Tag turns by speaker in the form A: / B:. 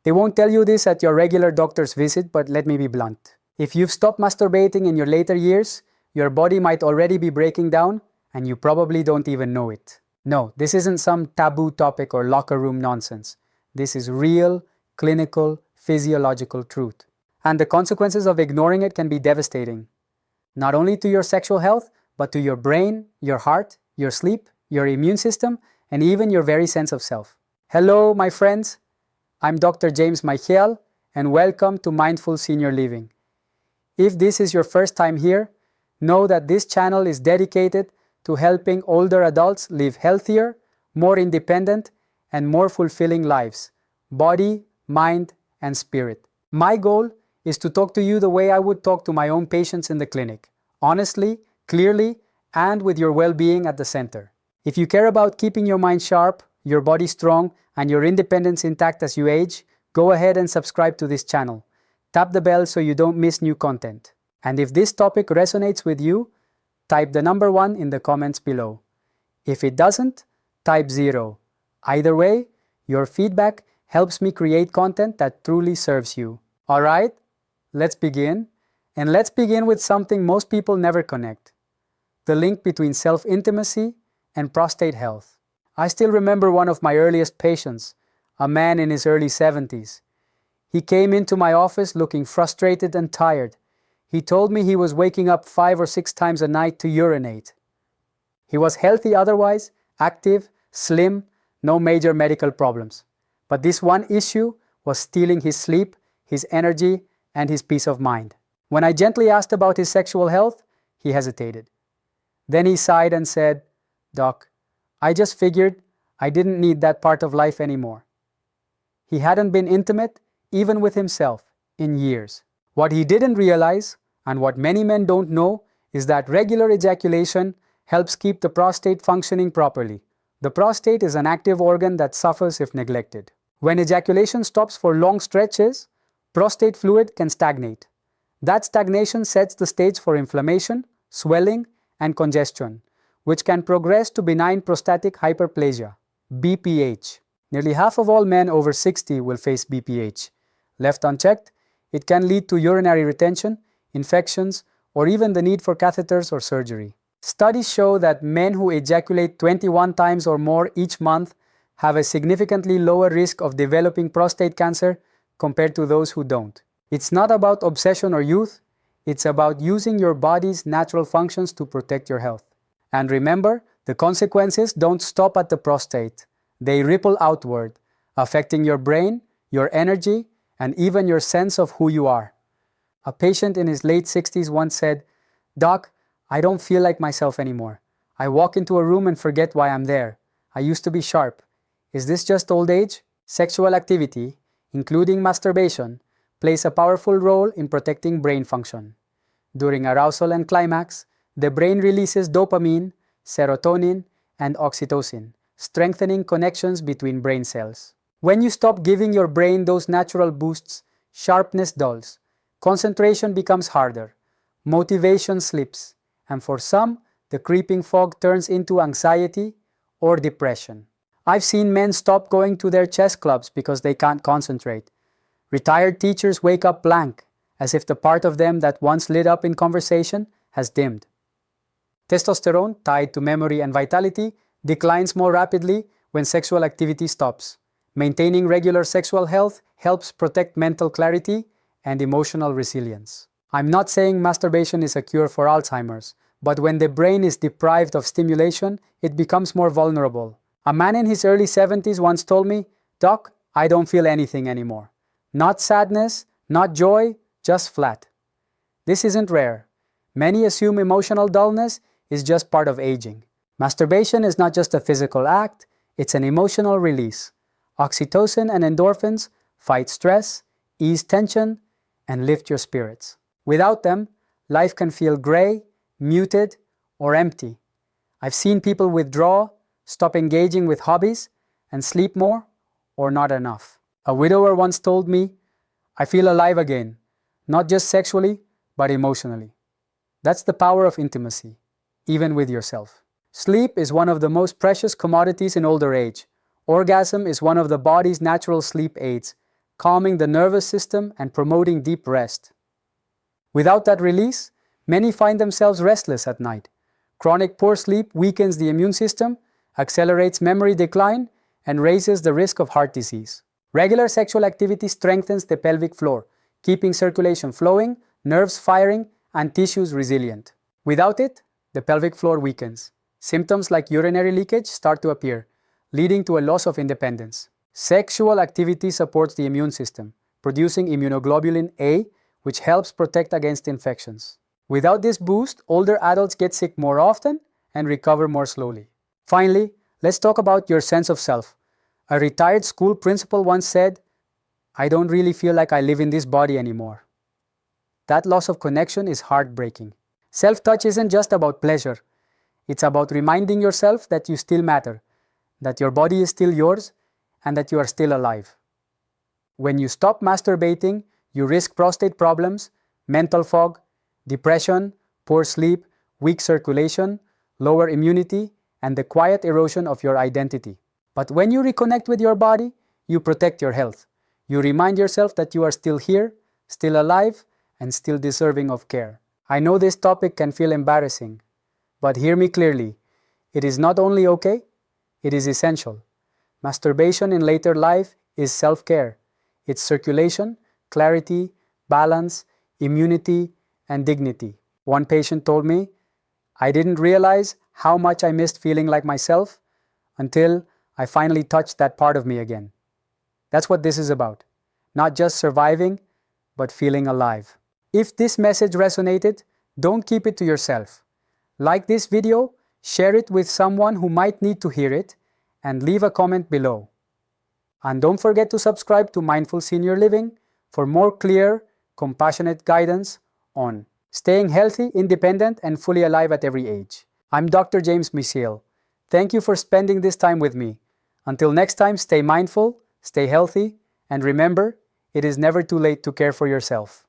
A: They won't tell you this at your regular doctor's visit, but let me be blunt. If you've stopped masturbating in your later years, your body might already be breaking down, and you probably don't even know it. No, this isn't some taboo topic or locker room nonsense. This is real, clinical, physiological truth. And the consequences of ignoring it can be devastating. Not only to your sexual health, but to your brain, your heart, your sleep, your immune system, and even your very sense of self. Hello, my friends. I'm Dr. James Micheal, and welcome to Mindful Senior Living. If this is your first time here, know that this channel is dedicated to helping older adults live healthier, more independent, and more fulfilling lives, body, mind, and spirit. My goal is to talk to you the way I would talk to my own patients in the clinic, honestly, clearly, and with your well-being at the center. If you care about keeping your mind sharp, your body strong, and your independence intact as you age, go ahead and subscribe to this channel. Tap the bell so you don't miss new content. And if this topic resonates with you, type the number 1 in the comments below. If it doesn't, type 0. Either way, your feedback helps me create content that truly serves you. Alright, let's begin. And let's begin with something most people never connect: the link between self-intimacy and prostate health. I still remember one of my earliest patients, a man in his early 70s. He came into my office looking frustrated and tired. He told me he was waking up 5 or 6 times a night to urinate. He was healthy otherwise, active, slim, no major medical problems. But this one issue was stealing his sleep, his energy, and his peace of mind. When I gently asked about his sexual health, he hesitated. Then he sighed and said, "Doc, I just figured I didn't need that part of life anymore." He hadn't been intimate, even with himself, in years. What he didn't realize, and what many men don't know, is that regular ejaculation helps keep the prostate functioning properly. The prostate is an active organ that suffers if neglected. When ejaculation stops for long stretches, prostate fluid can stagnate. That stagnation sets the stage for inflammation, swelling, and congestion, which can progress to benign prostatic hyperplasia, BPH. Nearly half of all men over 60 will face BPH. Left unchecked, it can lead to urinary retention, infections, or even the need for catheters or surgery. Studies show that men who ejaculate 21 times or more each month have a significantly lower risk of developing prostate cancer compared to those who don't. It's not about obsession or youth, it's about using your body's natural functions to protect your health. And remember, the consequences don't stop at the prostate. They ripple outward, affecting your brain, your energy, and even your sense of who you are. A patient in his late 60s once said, "Doc, I don't feel like myself anymore. I walk into a room and forget why I'm there. I used to be sharp. Is this just old age?" Sexual activity, including masturbation, plays a powerful role in protecting brain function. During arousal and climax, the brain releases dopamine, serotonin, and oxytocin, strengthening connections between brain cells. When you stop giving your brain those natural boosts, sharpness dulls, concentration becomes harder, motivation slips, and for some, the creeping fog turns into anxiety or depression. I've seen men stop going to their chess clubs because they can't concentrate. Retired teachers wake up blank, as if the part of them that once lit up in conversation has dimmed. Testosterone, tied to memory and vitality, declines more rapidly when sexual activity stops. Maintaining regular sexual health helps protect mental clarity and emotional resilience. I'm not saying masturbation is a cure for Alzheimer's, but when the brain is deprived of stimulation, it becomes more vulnerable. A man in his early 70s once told me, "Doc, I don't feel anything anymore. Not sadness, not joy, just flat." This isn't rare. Many assume emotional dullness is just part of aging. Masturbation is not just a physical act, it's an emotional release. Oxytocin and endorphins fight stress, ease tension, and lift your spirits. Without them, life can feel gray, muted, or empty. I've seen people withdraw, stop engaging with hobbies, and sleep more, or not enough. A widower once told me, "I feel alive again, not just sexually, but emotionally." That's the power of intimacy, even with yourself. Sleep is one of the most precious commodities in older age. Orgasm is one of the body's natural sleep aids. calming the nervous system and promoting deep rest. Without that release, many find themselves restless at night. Chronic poor sleep weakens the immune system, accelerates memory decline, and raises the risk of heart disease. Regular sexual activity strengthens the pelvic floor, keeping circulation flowing, nerves firing, and tissues resilient. Without it, the pelvic floor weakens. Symptoms like urinary leakage start to appear, leading to a loss of independence. Sexual activity supports the immune system, producing immunoglobulin A, which helps protect against infections. Without this boost, older adults get sick more often and recover more slowly. Finally, let's talk about your sense of self. A retired school principal once said, "I don't really feel like I live in this body anymore." That loss of connection is heartbreaking. Self-touch isn't just about pleasure. It's about reminding yourself that you still matter, that your body is still yours, and that you are still alive. When you stop masturbating, you risk prostate problems, mental fog, depression, poor sleep, weak circulation, lower immunity, and the quiet erosion of your identity. But when you reconnect with your body, you protect your health. You remind yourself that you are still here, still alive, and still deserving of care. I know this topic can feel embarrassing, but hear me clearly. It is not only okay, it is essential. Masturbation in later life is self-care. It's circulation, clarity, balance, immunity, and dignity. One patient told me, "I didn't realize how much I missed feeling like myself until I finally touched that part of me again." That's what this is about. Not just surviving, but feeling alive. If this message resonated, don't keep it to yourself. Like this video, share it with someone who might need to hear it, and leave a comment below. And don't forget to subscribe to Mindful Senior Living for more clear, compassionate guidance on staying healthy, independent, and fully alive at every age. I'm Dr. James Micheal. Thank you for spending this time with me. Until next time, stay mindful, stay healthy, and remember, it is never too late to care for yourself.